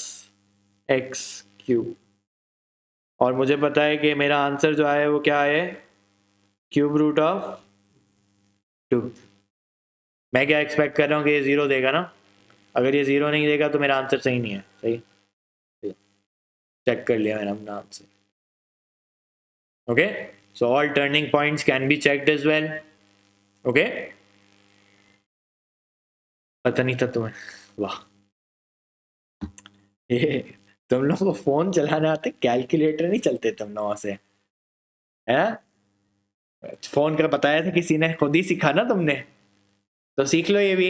x cube, और मुझे पता है कि मेरा आंसर जो आया है वो क्या है, क्यूब रूट ऑफ 2। मैं क्या एक्सपेक्ट कर रहा हूँ कि ये 0 देगा ना, अगर ये 0 नहीं देगा तो मेरा आंसर सही नहीं है, सही, चेक कर लिया मैंने अपना answer. Okay, so all turning points can be checked as well. Okay, पता नहीं था तुम्हें, वाह, ये तुम लोग को फोन चलाने आते, कैलकुलेटर नहीं चलते तुम लोगों से, है ना। फोन का बताया था किसी ने, खुद ही सीखा ना तुमने, तो सीख लो ये भी।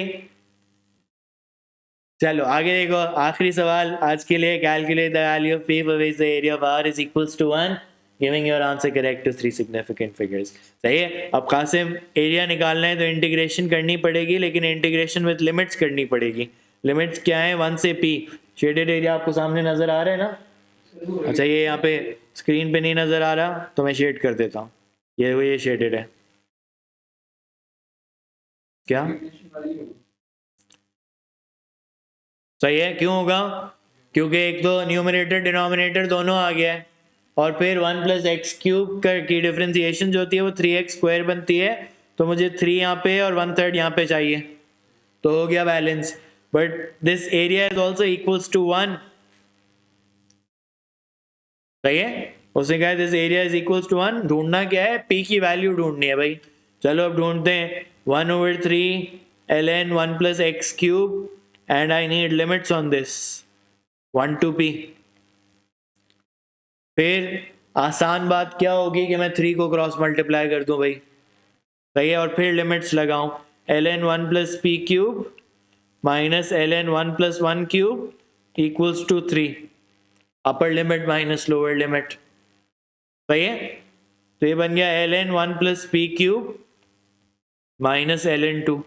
चलो आगे देखो, आखिरी सवाल आज के लिए, calculate the value of p for which the area of r is equals to 1, giving your answer correct to 3 significant figures। सही है। अब कासिम एरिया निकालना है तो इंटीग्रेशन करनी पड़ेगी, लेकिन इंटीग्रेशन विद लिमिट्स करनी पड़ेगी। लिमिट्स क्या है, 1 से p। शेडेड एरिया आपको सामने नजर आ रहा है ना, अच्छा ये यहाँ पे स्क्रीन पे नहीं नजर आ रहा तो मैं शेड कर देता हूँ, ये शेडेड है, क्या सही है। क्यों होगा, क्योंकि एक तो न्यूमरेटर डिनोमिनेटर दोनों आ गया है, और फिर 1 + x क्यूब की डिफरेंशिएशन जो होती है वो 3x स्क्वायर बनती है, तो मुझे 3 यहाँ पे और 1/3 यहाँ पे चाहिए, तो हो गया balance. But this area is also equals to 1, सही है। उसने कहा this area is equals to 1, ढूंढना क्या है, p की वैल्यू ढूंढनी है भाई। चलो अब ढूंढते हैं, 1/3 ln 1 + x cube, and I need limits on this 1 to p। फिर आसान बात क्या होगी कि मैं 3 को क्रॉस मल्टीप्लाई कर दूं भाई, सही है, और फिर लिमिट्स लगाऊं, ln 1 + p cube minus ln 1 + 1 cube equals to 3, upper limit minus lower limit, सही है। तो ये बन गया ln 1 + p cube minus ln 2।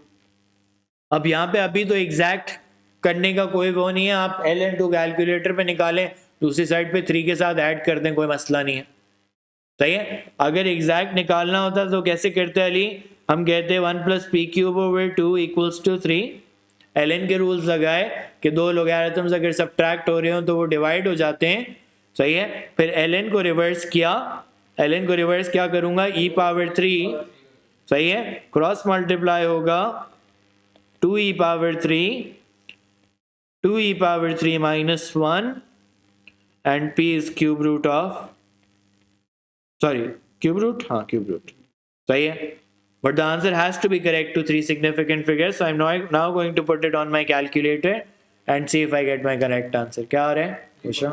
अब यहाँ पे अभी तो एग्जैक्ट करने का कोई वो नहीं है, आप ln 2 कैलकुलेटर पे निकालें, दूसरी साइड पे 3 के साथ ऐड कर दें, कोई मसला नहीं है, सही है। अगर एग्जैक्ट निकालना होता तो कैसे करते अली, हम कहते 1 + p cube over 2 equals to 3, ln के रूल्स लगाए कि दो लोगैरिथम्स अगर सब्ट्रैक्ट हो रहे हो तो वो डिवाइड हो जाते हैं, सही है। फिर ln को रिवर्स किया, ln को रिवर्स क्या करूंगा, e⁻3, सही है, क्रॉस मल्टीप्लाई होगा 2e⁻3 2e⁻3 minus 1 and p is cube root of, sorry cube root, हाँ cube root, सही है। but the answer has to be correct to 3 significant figures. So I'm now going to put it on my calculator and see if I get my correct answer. क्या आ रहा है पूछो?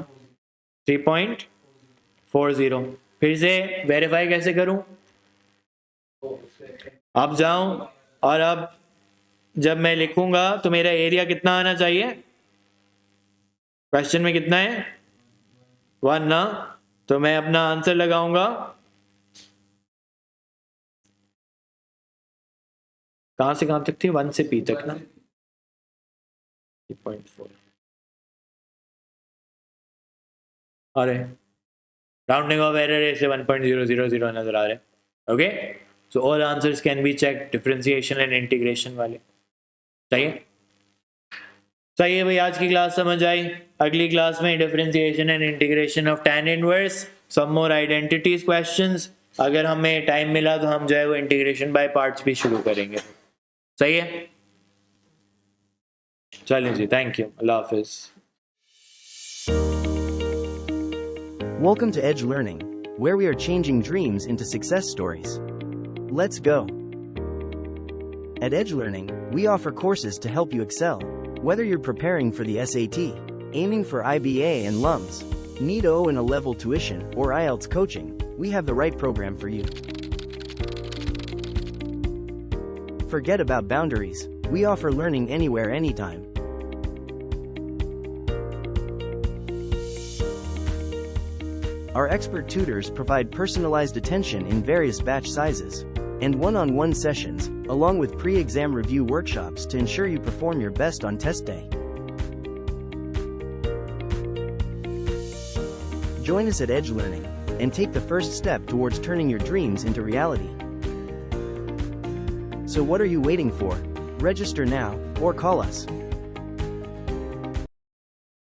3.40. फिर से verify कैसे करूं? अब जाऊं और अब जब मैं लिखूंगा तो मेरा एरिया कितना आना चाहिए? क्वेश्चन में कितना है? 1 ना, तो मैं अपना आंसर लगाऊंगा कहां से कहां तक थी? 1 से P तक ना, 3.4. अरे राउंडिंग ऑफ एरर है इसलिए 1.000 नजर आ रहा है. Okay, so all answers can be check differentiation and integration वाले. चाहिए सही है भाई. आज की क्लास समझ आई. अगली क्लास में differentiation and integration of tan inverse, some more identities questions. अगर हमें टाइम मिला तो हम जो है वो इंटीग्रेशन बाय पार्ट्स भी शुरू करेंगे. सही है, चलिए जी, थैंक यू, अल्लाह हाफिज. Welcome to Edge Learning, where we are changing dreams into success stories. Let's go. At Edge Learning, we offer courses to help you excel. Whether you're preparing for the SAT, aiming for IBA and LUMS, need O and A-level tuition, or IELTS coaching, we have the right program for you. Forget about boundaries. We offer learning anywhere, anytime. Our expert tutors provide personalized attention in various batch sizes and one-on-one sessions, along with pre-exam review workshops to ensure you perform your best on test day. Join us at Edge Learning and take the first step towards turning your dreams into reality. So what are you waiting for? Register now or call us.